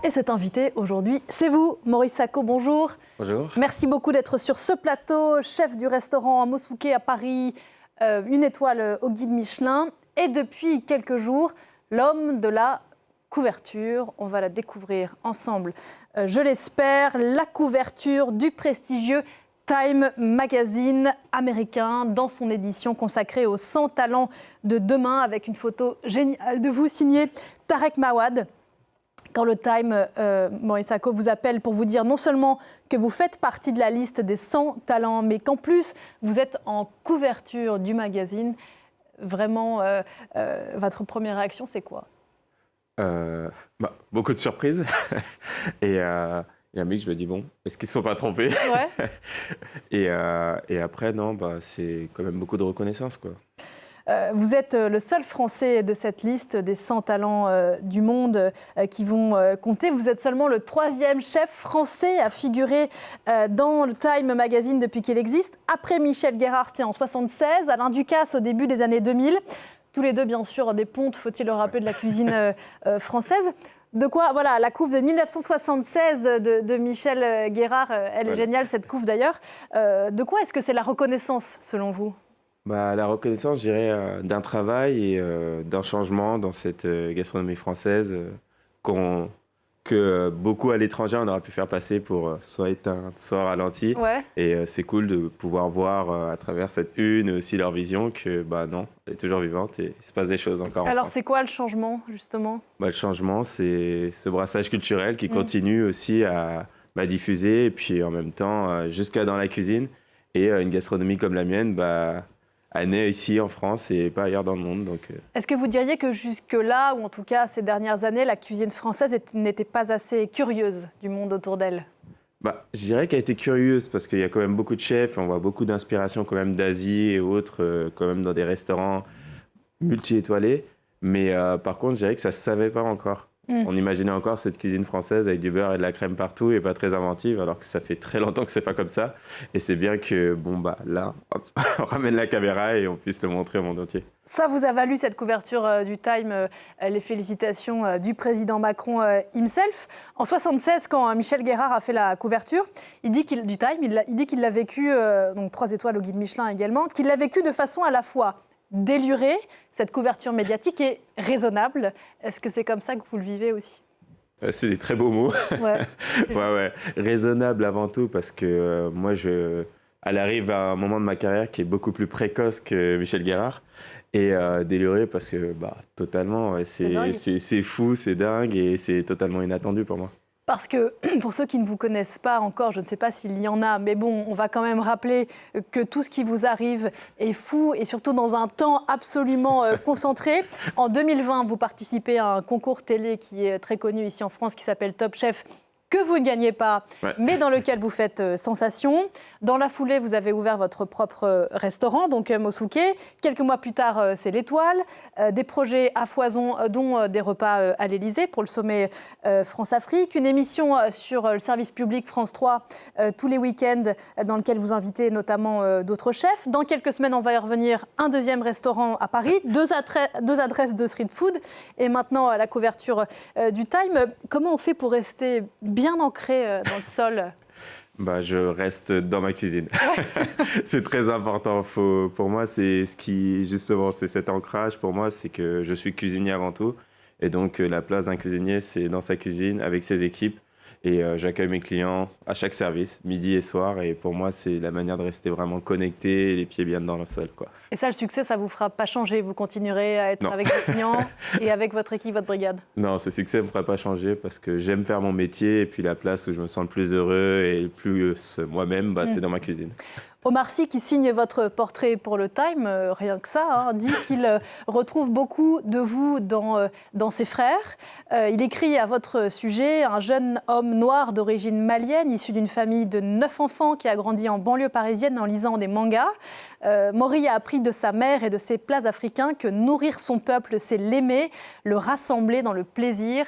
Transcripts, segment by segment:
Et cet invité aujourd'hui, c'est vous, Maurice Sacco, bonjour. Bonjour. Merci beaucoup d'être sur ce plateau, chef du restaurant Mosouké à Paris, une étoile au guide Michelin. Et depuis quelques jours, l'homme de la couverture, on va la découvrir ensemble, je l'espère, la couverture du prestigieux Time Magazine américain dans son édition consacrée aux 100 talents de demain avec une photo géniale de vous signée Tarek Mawad. Quand le Time, Maurice Sacco, vous appelle pour vous dire non seulement que vous faites partie de la liste des 100 talents, mais qu'en plus, vous êtes en couverture du magazine. Vraiment, votre première réaction, c'est quoi ? Beaucoup de surprises. Et il y a un mec, je me dis, bon, est-ce qu'ils ne se sont pas trompés ? Ouais. et après, non, c'est quand même beaucoup de reconnaissance, quoi. Vous êtes le seul Français de cette liste des 100 talents du monde qui vont compter. Vous êtes seulement le 3e chef français à figurer dans le Time Magazine depuis qu'il existe. Après Michel Guérard, c'était en 1976, Alain Ducasse au début des années 2000. Tous les deux, bien sûr, des pontes, faut-il le rappeler, de la cuisine française. De quoi, voilà, la couve de 1976 de Michel Guérard, elle est géniale, cette couve d'ailleurs. De quoi est-ce que c'est la reconnaissance, selon vous ? La reconnaissance, je dirais, d'un travail et d'un changement dans cette gastronomie française que beaucoup à l'étranger, on aurait pu faire passer pour soit éteinte, soit ralentie. Ouais. Et c'est cool de pouvoir voir à travers cette une aussi leur vision que, non, elle est toujours vivante et il se passe des choses encore. Alors, c'est quoi le changement, justement ? Le changement, c'est ce brassage culturel qui continue aussi à diffuser et puis en même temps jusqu'à dans la cuisine. Et une gastronomie comme la mienne, elle naît ici en France et pas ailleurs dans le monde. Donc, Est-ce que vous diriez que jusque-là, ou en tout cas ces dernières années, la cuisine française n'était pas assez curieuse du monde autour d'elle ? Je dirais qu'elle a été curieuse parce qu'il y a quand même beaucoup de chefs, on voit beaucoup d'inspiration quand même d'Asie et autres, quand même dans des restaurants multi-étoilés. Mais par contre, je dirais que ça ne se savait pas encore. On imaginait encore cette cuisine française avec du beurre et de la crème partout et pas très inventive, alors que ça fait très longtemps que c'est pas comme ça. Et c'est bien que, là, hop, on ramène la caméra et on puisse le montrer au monde entier. Ça vous a valu, cette couverture du Time, les félicitations du président Macron himself. En 1976, quand Michel Guérard a fait la couverture, il dit qu'il l'a vécu, donc 3 étoiles au guide Michelin également, qu'il l'a vécu de façon à la fois délurée, cette couverture médiatique, est raisonnable. Est-ce que c'est comme ça que vous le vivez aussi ? C'est des très beaux mots. Ouais. Ouais. Raisonnable avant tout, parce que moi, elle arrive à un moment de ma carrière qui est beaucoup plus précoce que Michel Guérard. Et déluré parce que, totalement, c'est fou, c'est dingue et c'est totalement inattendu pour moi. Parce que, pour ceux qui ne vous connaissent pas encore, je ne sais pas s'il y en a, mais bon, on va quand même rappeler que tout ce qui vous arrive est fou et surtout dans un temps absolument concentré. En 2020, vous participez à un concours télé qui est très connu ici en France, qui s'appelle Top Chef, que vous ne gagnez pas, mais dans lequel vous faites sensation. Dans la foulée, vous avez ouvert votre propre restaurant, donc Mosouké. Quelques mois plus tard, c'est l'Étoile. Des projets à foison, dont des repas à l'Élysée pour le sommet France-Afrique. Une émission sur le service public France 3 tous les week-ends, dans lequel vous invitez notamment d'autres chefs. Dans quelques semaines, on va y revenir. Un 2e restaurant à Paris, 2 adresses de street food. Et maintenant, la couverture du Time. Comment on fait pour rester bien ancré dans le sol ? Je reste dans ma cuisine. Ouais. C'est très important. Pour moi, c'est cet ancrage. Pour moi, c'est que je suis cuisinier avant tout. Et donc, la place d'un cuisinier, c'est dans sa cuisine, avec ses équipes. Et j'accueille mes clients à chaque service, midi et soir. Et pour moi, c'est la manière de rester vraiment connecté, les pieds bien dans le sol, quoi. Et ça, le succès, ça ne vous fera pas changer ? Vous continuerez à être avec vos clients et avec votre équipe, votre brigade ? Non, ce succès ne me fera pas changer parce que j'aime faire mon métier. Et puis la place où je me sens le plus heureux et le plus moi-même, c'est dans ma cuisine. Omar Sy, qui signe votre portrait pour le Time, rien que ça, dit qu'il retrouve beaucoup de vous dans ses frères. Il écrit à votre sujet, un jeune homme noir d'origine malienne, issu d'une famille de 9 enfants qui a grandi en banlieue parisienne en lisant des mangas. Maury a appris de sa mère et de ses plats africains que nourrir son peuple, c'est l'aimer, le rassembler dans le plaisir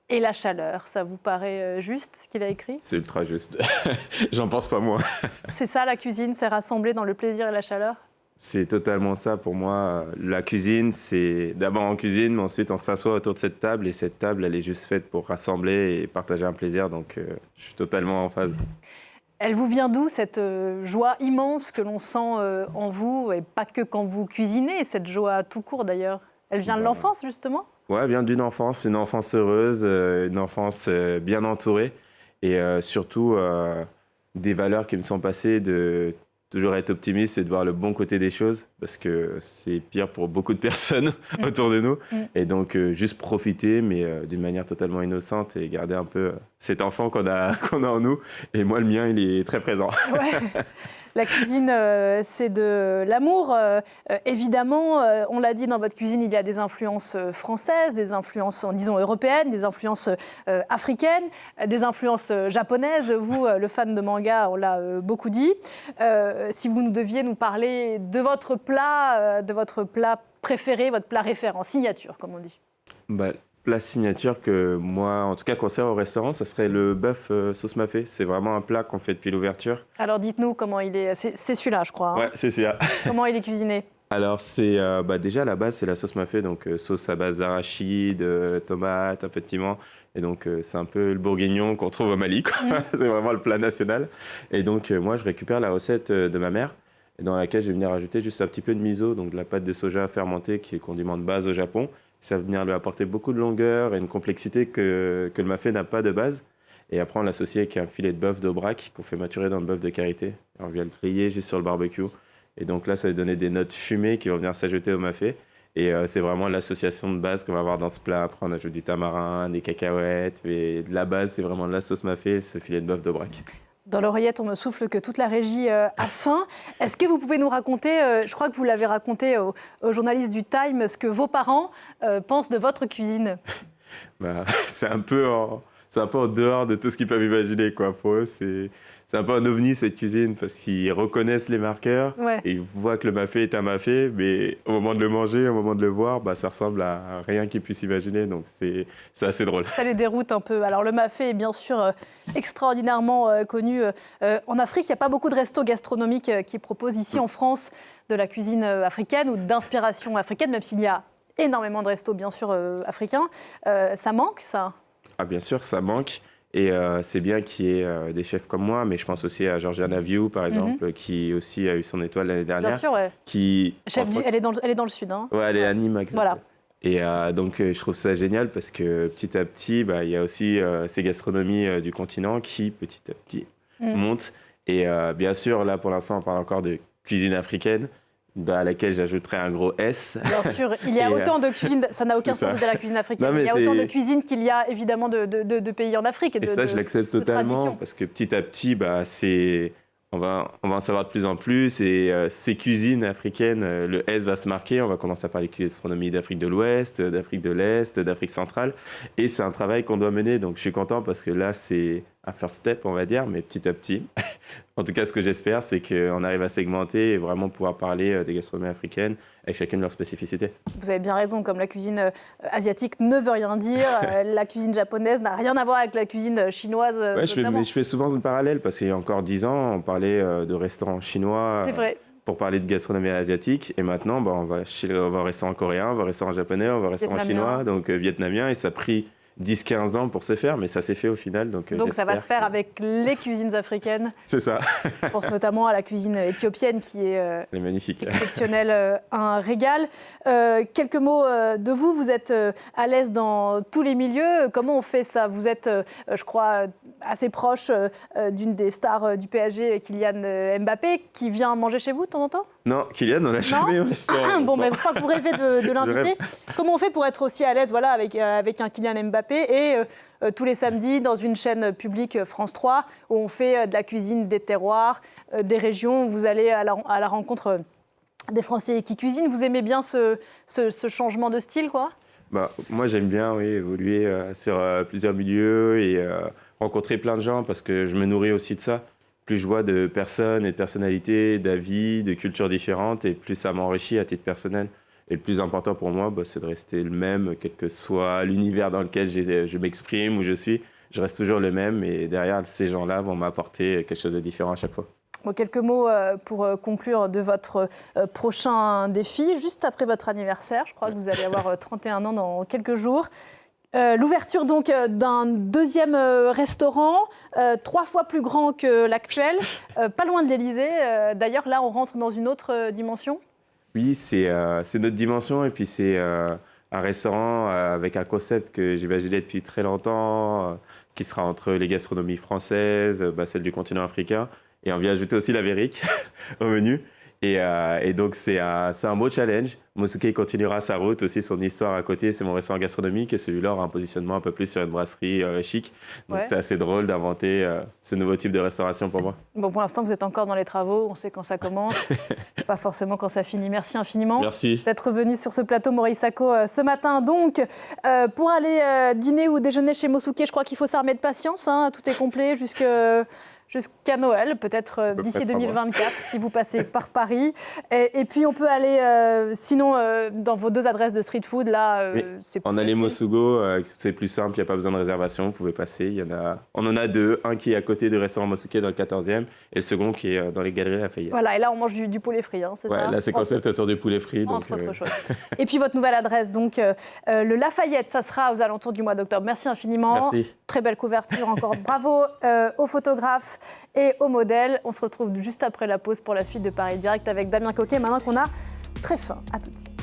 et la chaleur. Ça vous paraît juste, ce qu'il a écrit ? C'est ultra juste. J'en pense pas moins. C'est ça, la cuisine, c'est rassembler dans le plaisir et la chaleur ? C'est totalement ça pour moi. La cuisine, c'est d'abord en cuisine, mais ensuite on s'assoit autour de cette table et cette table, elle est juste faite pour rassembler et partager un plaisir. Donc je suis totalement en phase. Elle vous vient d'où, cette joie immense que l'on sent en vous, et pas que quand vous cuisinez, cette joie tout court d'ailleurs? Elle vient de l'enfance, justement? Ouais, bien d'une enfance, une enfance heureuse, une enfance bien entourée et surtout des valeurs qui me sont passées de toujours être optimiste et de voir le bon côté des choses parce que c'est pire pour beaucoup de personnes autour de nous. Et donc, juste profiter, mais d'une manière totalement innocente et garder un peu cet enfant qu'on a en nous. Et moi, le mien, il est très présent. Ouais. La cuisine, c'est de l'amour. Évidemment, on l'a dit, dans votre cuisine, il y a des influences françaises, des influences, disons, européennes, des influences africaines, des influences japonaises. Vous, le fan de manga, on l'a beaucoup dit. Si vous nous deviez nous parler de votre plat préféré, votre plat référent, signature, comme on dit. Bah, plat signature que moi, en tout cas, qu'on sert au restaurant, ça serait le bœuf sauce mafé. C'est vraiment un plat qu'on fait depuis l'ouverture. Alors dites-nous comment il est. C'est celui-là, je crois. Hein. Ouais, c'est celui-là. Comment il est cuisiné? Alors, c'est déjà à la base, c'est la sauce mafé, donc sauce à base d'arachide, tomates, un peu de piment. Et donc, c'est un peu le bourguignon qu'on trouve au Mali, quoi. C'est vraiment le plat national. Et donc, moi, je récupère la recette de ma mère, dans laquelle je vais venir ajouter juste un petit peu de miso, donc de la pâte de soja fermentée, qui est condiment de base au Japon. Ça va venir lui apporter beaucoup de longueur et une complexité que le mafé n'a pas de base. Et après, on l'associe avec un filet de bœuf d'Aubrac qu'on fait maturer dans le bœuf de karité. On vient le griller juste sur le barbecue. Et donc là, ça va donner des notes fumées qui vont venir s'ajouter au mafé. Et c'est vraiment l'association de base qu'on va avoir dans ce plat. Après, on ajoute du tamarin, des cacahuètes. Mais la base, c'est vraiment de la sauce mafé, ce filet de bœuf d'Aubrac. Dans l'oreillette, on me souffle que toute la régie a faim. Est-ce que vous pouvez nous raconter, je crois que vous l'avez raconté aux journalistes du Time, ce que vos parents pensent de votre cuisine? C'est un peu en dehors de tout ce qu'ils peuvent imaginer, quoi. Pour eux, c'est un peu un ovni, cette cuisine, parce qu'ils reconnaissent les marqueurs, et ils voient que le mafé est un mafé, mais au moment de le manger, au moment de le voir, ça ressemble à rien qu'ils puissent imaginer, donc c'est assez drôle. Ça les déroute un peu. Alors le mafé est bien sûr extraordinairement connu en Afrique. Il n'y a pas beaucoup de restos gastronomiques qui proposent ici en France de la cuisine africaine ou d'inspiration africaine, même s'il y a énormément de restos, bien sûr, africains. Ça manque, ça? Ah, bien sûr, ça manque. Et c'est bien qu'il y ait des chefs comme moi, mais je pense aussi à Georgiana Viu, par exemple, qui aussi a eu son étoile l'année dernière. Bien sûr, ouais. Chef, elle est dans le sud. Hein. Ouais, elle est à Nîmes, exactement. Voilà. Et donc, je trouve ça génial parce que petit à petit, il y a aussi ces gastronomies du continent qui, petit à petit, montent. Et bien sûr, là, pour l'instant, on parle encore de cuisine africaine, à laquelle j'ajouterais un gros S. Bien sûr, il y a autant de cuisine, ça n'a aucun sens de la cuisine africaine, non, il y a autant de cuisine qu'il y a évidemment de pays en Afrique. Et ça, je l'accepte totalement, parce que petit à petit, on va en savoir de plus en plus, et ces cuisines africaines, le S va se marquer, on va commencer à parler de gastronomie d'Afrique de l'Ouest, d'Afrique de l'Est, d'Afrique centrale, et c'est un travail qu'on doit mener, donc je suis content parce que là, c'est un first step, on va dire, mais petit à petit. En tout cas, ce que j'espère, c'est qu'on arrive à segmenter et vraiment pouvoir parler des gastronomies africaines avec chacune de leurs spécificités. Vous avez bien raison, comme la cuisine asiatique ne veut rien dire, la cuisine japonaise n'a rien à voir avec la cuisine chinoise. Ouais, je fais souvent une parallèle, parce qu'il y a encore 10 ans, on parlait de restaurants chinois. C'est vrai. Pour parler de gastronomie asiatique, et maintenant, on va au restaurant coréen, on va au restaurant japonais, on va au restaurant chinois, donc vietnamien, et ça a pris 10-15 ans pour se faire, mais ça s'est fait au final. Donc ça va se faire avec les cuisines africaines. C'est ça. Je pense notamment à la cuisine éthiopienne qui est magnifique. Exceptionnelle, un régal. Quelques mots de vous. Vous êtes à l'aise dans tous les milieux. Comment on fait ça? Vous êtes, je crois, assez proche d'une des stars du PSG, Kylian Mbappé, qui vient manger chez vous de temps en temps? Non, Kylian, on l'a jamais au restaurant. Bon, mais je crois que vous rêvez de l'inviter. Comment on fait pour être aussi à l'aise avec un Kylian Mbappé et tous les samedis dans une chaîne publique France 3 où on fait de la cuisine des terroirs, des régions, où vous allez à la rencontre des Français qui cuisinent. Vous aimez bien ce changement de style, quoi? Moi, j'aime bien évoluer sur plusieurs milieux et rencontrer plein de gens parce que je me nourris aussi de ça. Plus je vois de personnes et de personnalités, d'avis, de cultures différentes, et plus ça m'enrichit à titre personnel. Et le plus important pour moi, c'est de rester le même, quel que soit l'univers dans lequel je m'exprime, où je suis. Je reste toujours le même, et derrière, ces gens-là vont m'apporter quelque chose de différent à chaque fois. Bon, quelques mots pour conclure de votre prochain défi, juste après votre anniversaire. Je crois que vous allez avoir 31 ans dans quelques jours. L'ouverture donc d'un deuxième restaurant, 3 fois plus grand que l'actuel, pas loin de l'Élysée. D'ailleurs, là, on rentre dans une autre dimension. Oui, c'est notre dimension et puis c'est un restaurant avec un concept que j'imaginais depuis très longtemps, qui sera entre les gastronomies françaises, celle du continent africain, et on vient ajouter aussi l'Amérique au menu. Et donc, c'est un beau challenge. Mosuke continuera sa route, aussi son histoire à côté. C'est mon restaurant gastronomique et celui-là aura un positionnement un peu plus sur une brasserie chic. Donc, c'est assez drôle d'inventer ce nouveau type de restauration pour moi. Bon, pour l'instant, vous êtes encore dans les travaux. On sait quand ça commence, pas forcément quand ça finit. Merci infiniment d'être venu sur ce plateau, Morihei Sako, ce matin. Donc, pour aller dîner ou déjeuner chez Mosuke, je crois qu'il faut s'armer de patience. Hein. Tout est complet jusqu'à Noël, peut-être d'ici 2024, si vous passez par Paris. Et puis, on peut aller, sinon, dans vos 2 adresses de street food, là, c'est plus en allée facile. Mosugo, c'est plus simple, il n'y a pas besoin de réservation, vous pouvez passer. On en a 2, un qui est à côté du restaurant Mosuke dans le 14e, et le second qui est dans les Galeries Lafayette. Voilà, et là, on mange du poulet frit, hein, c'est ça? Là, c'est concept autour du poulet frit. Entre autres choses. Et puis, votre nouvelle adresse, donc, le Lafayette, ça sera aux alentours du mois d'octobre. Merci infiniment. Merci. Très belle couverture encore. Bravo aux photographes et aux modèles. On se retrouve juste après la pause pour la suite de Paris Direct avec Damien Coquet. Maintenant qu'on a très faim. À tout de suite.